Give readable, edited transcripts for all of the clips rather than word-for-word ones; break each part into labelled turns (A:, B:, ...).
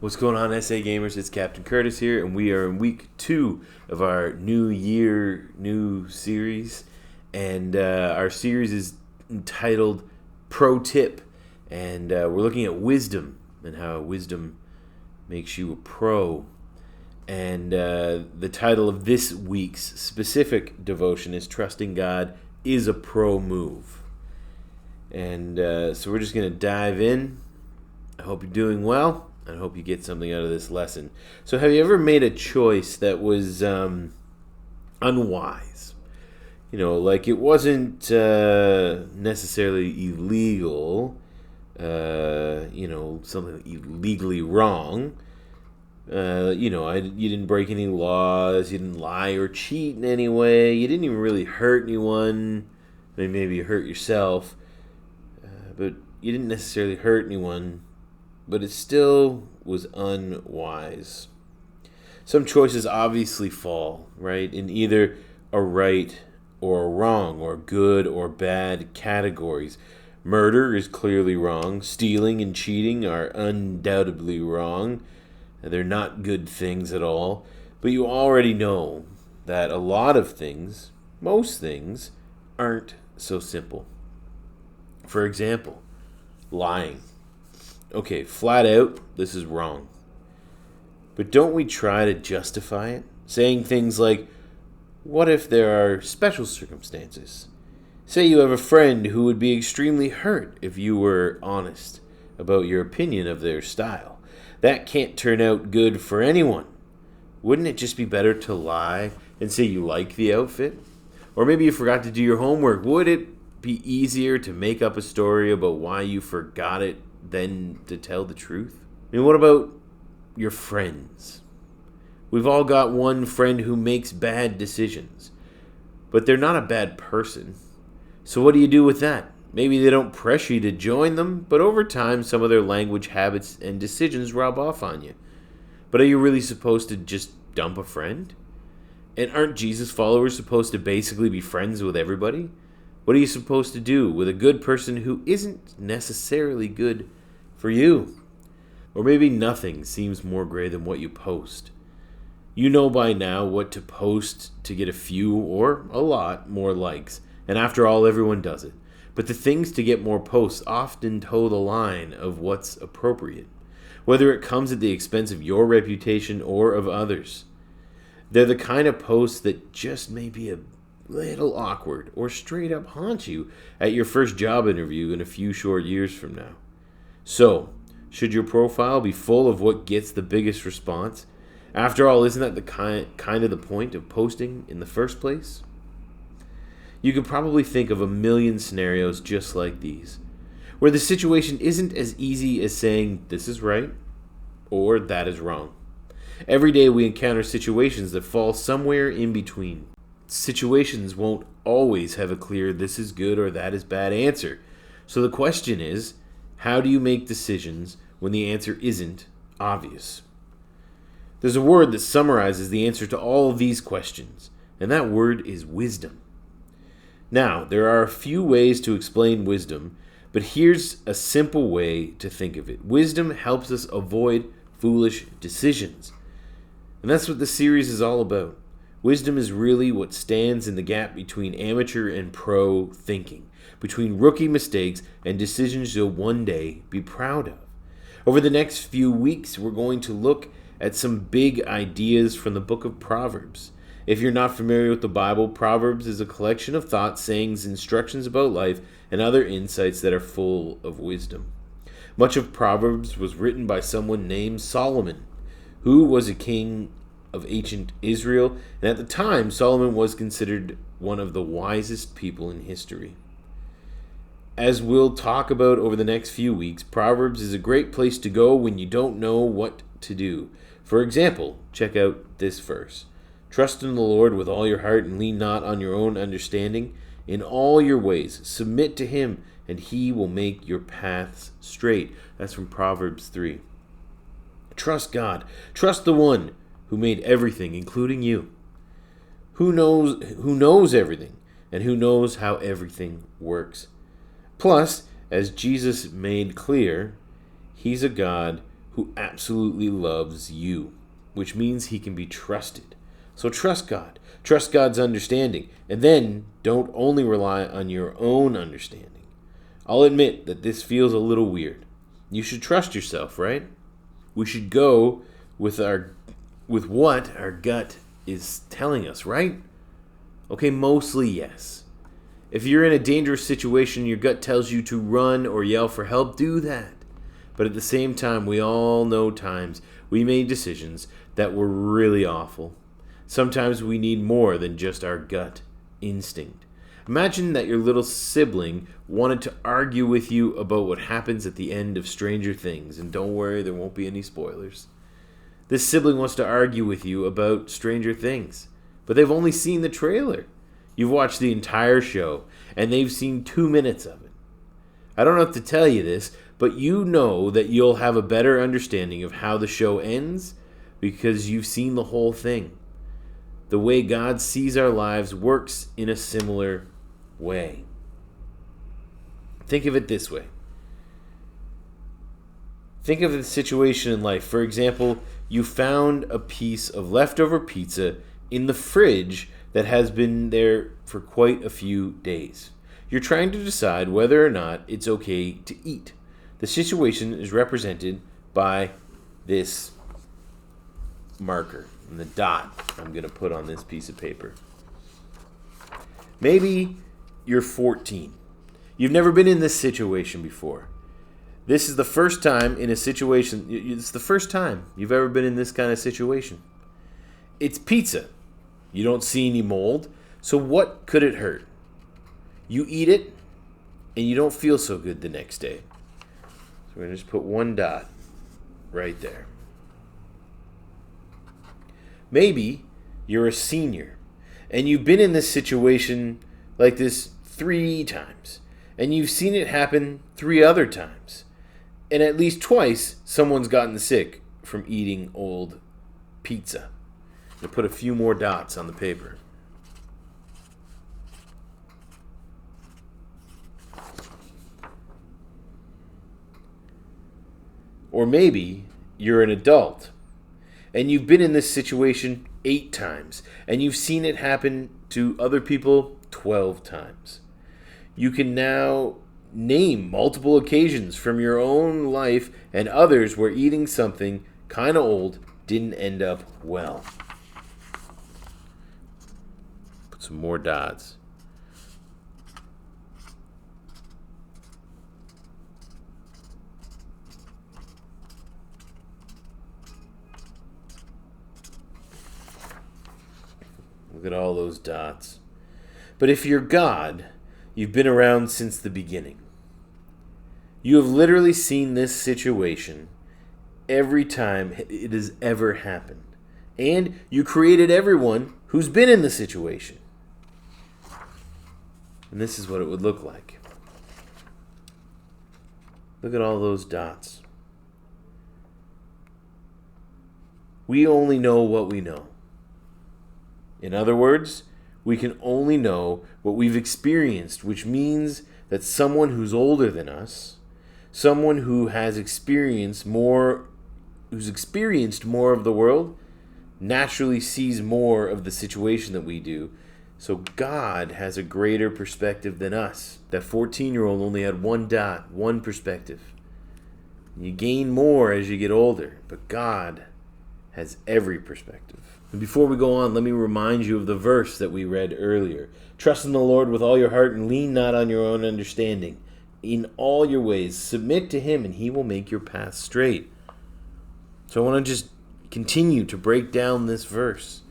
A: What's going on, SA Gamers? It's Captain Curtis here, and we are in week 2 of our new series. And our series is entitled Pro Tip, and we're looking at wisdom and how wisdom makes you a pro. And the title of this week's specific devotion is Trusting God is a Pro Move. And so we're just going to dive in. I hope you're doing well. I hope you get something out of this lesson. So have you ever made a choice that was unwise? You know, like it wasn't necessarily illegal, something illegally wrong. You didn't break any laws, you didn't lie or cheat in any way, you didn't even really hurt anyone. I mean, maybe you hurt yourself, but you didn't necessarily hurt anyone. But it still was unwise. Some choices obviously fall, right, in either a right or a wrong, or good or bad categories. Murder is clearly wrong. Stealing and cheating are undoubtedly wrong. They're not good things at all. But you already know that a lot of things, most things, aren't so simple. For example, lying. Okay, flat out, this is wrong. But don't we try to justify it? Saying things like, what if there are special circumstances? Say you have a friend who would be extremely hurt if you were honest about your opinion of their style. That can't turn out good for anyone. Wouldn't it just be better to lie and say you like the outfit? Or maybe you forgot to do your homework. Would it be easier to make up a story about why you forgot it than to tell the truth? I mean, what about your friends? We've all got one friend who makes bad decisions, but they're not a bad person. So what do you do with that? Maybe they don't pressure you to join them, but over time some of their language, habits, and decisions rub off on you. But are you really supposed to just dump a friend? And aren't Jesus followers supposed to basically be friends with everybody? What are you supposed to do with a good person who isn't necessarily good for you? Or maybe nothing seems more gray than what you post. You know by now what to post to get a few or a lot more likes, and after all, everyone does it. But the things to get more posts often toe the line of what's appropriate, whether it comes at the expense of your reputation or of others. They're the kind of posts that just may be a little awkward or straight up haunt you at your first job interview in a few short years from now. So, should your profile be full of what gets the biggest response? After all, isn't that the kind of the point of posting in the first place? You could probably think of a million scenarios just like these, where the situation isn't as easy as saying this is right or that is wrong. Every day we encounter situations that fall somewhere in between. Situations won't always have a clear this is good or that is bad answer. So the question is, how do you make decisions when the answer isn't obvious? There's a word that summarizes the answer to all of these questions, and that word is wisdom. Now, there are a few ways to explain wisdom, but here's a simple way to think of it. Wisdom helps us avoid foolish decisions. And that's what the series is all about. Wisdom is really what stands in the gap between amateur and pro thinking, between rookie mistakes and decisions you'll one day be proud of. Over the next few weeks, we're going to look at some big ideas from the book of Proverbs. If you're not familiar with the Bible, Proverbs is a collection of thoughts, sayings, instructions about life, and other insights that are full of wisdom. Much of Proverbs was written by someone named Solomon, who was a king of ancient Israel, and at the time, Solomon was considered one of the wisest people in history. As we'll talk about over the next few weeks, Proverbs is a great place to go when you don't know what to do. For example, check out this verse. Trust in the Lord with all your heart and lean not on your own understanding. In all your ways, submit to him, and he will make your paths straight. That's from Proverbs 3. Trust God. Trust the one who made everything, including you. Who knows everything, and who knows how everything works. Plus, as Jesus made clear, he's a God who absolutely loves you, which means he can be trusted. So trust God. Trust God's understanding. And then don't only rely on your own understanding. I'll admit that this feels a little weird. You should trust yourself, right? We should go with what our gut is telling us, right? Okay, mostly yes. If you're in a dangerous situation, your gut tells you to run or yell for help, do that. But at the same time, we all know times we made decisions that were really awful. Sometimes we need more than just our gut instinct. Imagine that your little sibling wanted to argue with you about what happens at the end of Stranger Things, and don't worry, there won't be any spoilers. This sibling wants to argue with you about Stranger Things, but they've only seen the trailer. You've watched the entire show, and they've seen 2 minutes of it. I don't have to tell you this, but you know that you'll have a better understanding of how the show ends because you've seen the whole thing. The way God sees our lives works in a similar way. Think of it this way. Think of the situation in life. For example, you found a piece of leftover pizza in the fridge that has been there for quite a few days. You're trying to decide whether or not it's okay to eat. The situation is represented by this marker and the dot I'm going to put on this piece of paper. Maybe you're 14. You've never been in this situation before. This is the first time in a situation, it's the first time you've ever been in this kind of situation. It's pizza. You don't see any mold, so what could it hurt? You eat it, and you don't feel so good the next day. So we're going to just put one dot right there. Maybe you're a senior, and you've been in this situation like this 3 times, and you've seen it happen 3 other times. And at least twice, someone's gotten sick from eating old pizza. To put a few more dots on the paper. Or maybe you're an adult and you've been in this situation 8 times and you've seen it happen to other people 12 times. You can now name multiple occasions from your own life and others where eating something kind of old didn't end up well. Put some more dots. Look at all those dots. But if you're God, you've been around since the beginning. You have literally seen this situation every time it has ever happened. And you created everyone who's been in the situation. And this is what it would look like. Look at all those dots. We only know what we know. In other words, we can only know what we've experienced, which means that someone who's older than us, someone who has experienced more of the world, naturally sees more of the situation that we do. So God has a greater perspective than us. That 14-year-old only had one dot, one perspective. You gain more as you get older, but God has every perspective. And before we go on, let me remind you of the verse that we read earlier. Trust in the Lord with all your heart and lean not on your own understanding. In all your ways, submit to Him and He will make your path straight. So I want to just continue to break down this verse.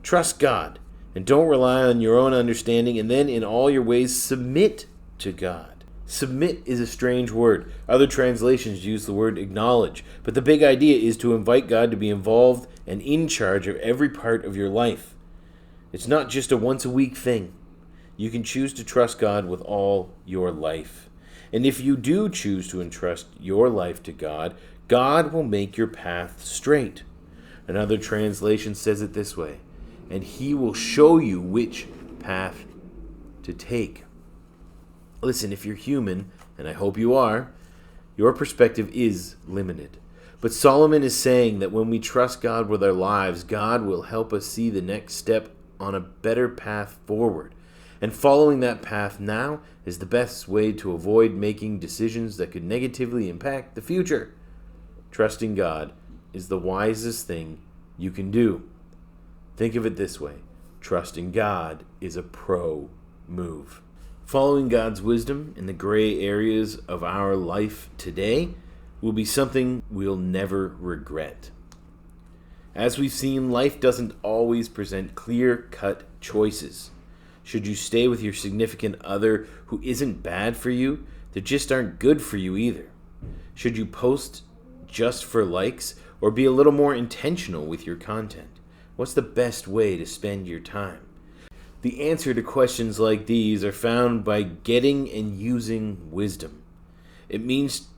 A: Trust God and don't rely on your own understanding, and then in all your ways submit to God. Submit is a strange word. Other translations use the word acknowledge, but the big idea is to invite God to be involved and in charge of every part of your life. It's not just a once-a-week thing. You can choose to trust God with all your life. And if you do choose to entrust your life to God, God will make your path straight. Another translation says it this way, and He will show you which path to take. Listen, if you're human, and I hope you are, your perspective is limited. But Solomon is saying that when we trust God with our lives, God will help us see the next step on a better path forward. And following that path now is the best way to avoid making decisions that could negatively impact the future. Trusting God is the wisest thing you can do. Think of it this way: trusting God is a pro move. Following God's wisdom in the gray areas of our life today will be something we'll never regret. As we've seen, life doesn't always present clear-cut choices. Should you stay with your significant other who isn't bad for you, they just aren't good for you either? Should you post just for likes or be a little more intentional with your content? What's the best way to spend your time? The answer to questions like these are found by getting and using wisdom. It means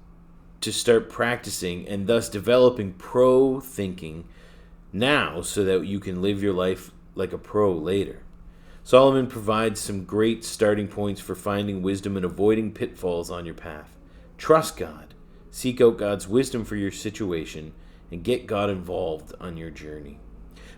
A: to start practicing and thus developing pro thinking now so that you can live your life like a pro later. Solomon provides some great starting points for finding wisdom and avoiding pitfalls on your path. Trust God, seek out God's wisdom for your situation, and get God involved on your journey.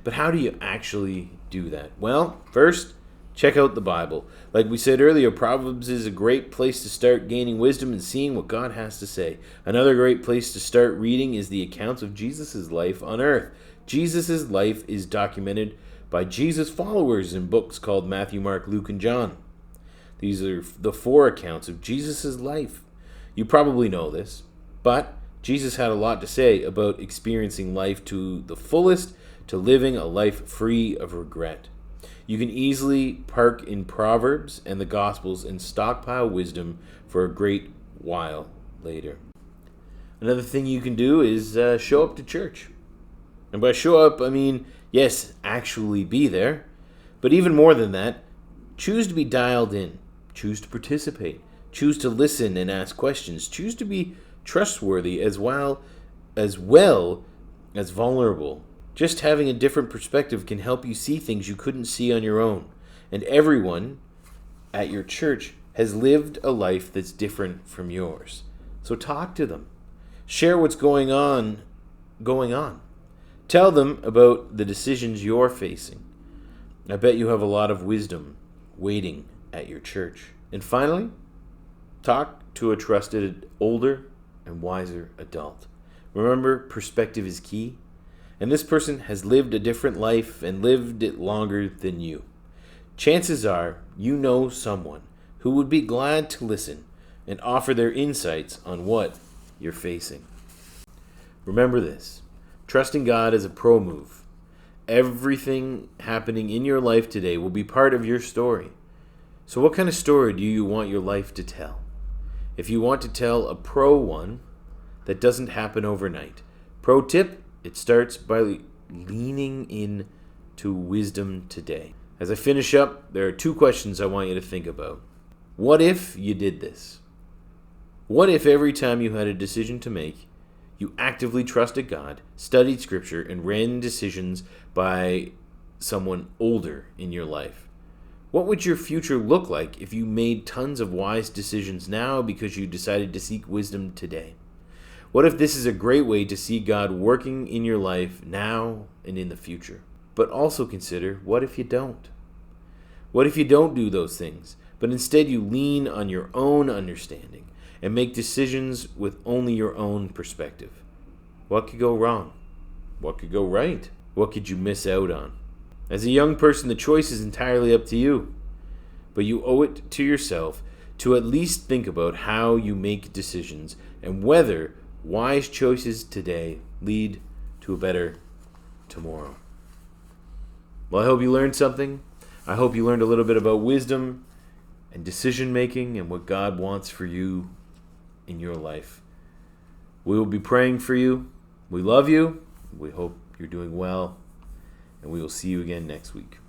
A: But how do you actually do that? Well, first, check out the Bible. Like we said earlier, Proverbs is a great place to start gaining wisdom and seeing what God has to say. Another great place to start reading is the accounts of Jesus' life on earth. Jesus' life is documented by Jesus' followers in books called Matthew, Mark, Luke, and John. These are the 4 accounts of Jesus' life. You probably know this, but Jesus had a lot to say about experiencing life to the fullest, to living a life free of regret. You can easily park in Proverbs and the Gospels and stockpile wisdom for a great while later. Another thing you can do is show up to church. And by show up, I mean, yes, actually be there. But even more than that, choose to be dialed in. Choose to participate. Choose to listen and ask questions. Choose to be trustworthy as well as vulnerable. Just having a different perspective can help you see things you couldn't see on your own. And everyone at your church has lived a life that's different from yours. So talk to them. Share what's going on. Tell them about the decisions you're facing. I bet you have a lot of wisdom waiting at your church. And finally, talk to a trusted older and wiser adult. Remember, perspective is key. And this person has lived a different life and lived it longer than you. Chances are you know someone who would be glad to listen and offer their insights on what you're facing. Remember this: trusting God is a pro move. Everything happening in your life today will be part of your story. So what kind of story do you want your life to tell? If you want to tell a pro one, that doesn't happen overnight. Pro tip: it starts by leaning in to wisdom today. As I finish up, there are 2 questions I want you to think about. What if you did this? What if every time you had a decision to make, you actively trusted God, studied Scripture, and ran decisions by someone older in your life? What would your future look like if you made tons of wise decisions now because you decided to seek wisdom today? What if this is a great way to see God working in your life now and in the future? But also consider, what if you don't? What if you don't do those things, but instead you lean on your own understanding and make decisions with only your own perspective? What could go wrong? What could go right? What could you miss out on? As a young person, the choice is entirely up to you, but you owe it to yourself to at least think about how you make decisions and whether wise choices today lead to a better tomorrow. Well, I hope you learned something. I hope you learned a little bit about wisdom and decision making and what God wants for you in your life. We will be praying for you. We love you. We hope you're doing well. And we will see you again next week.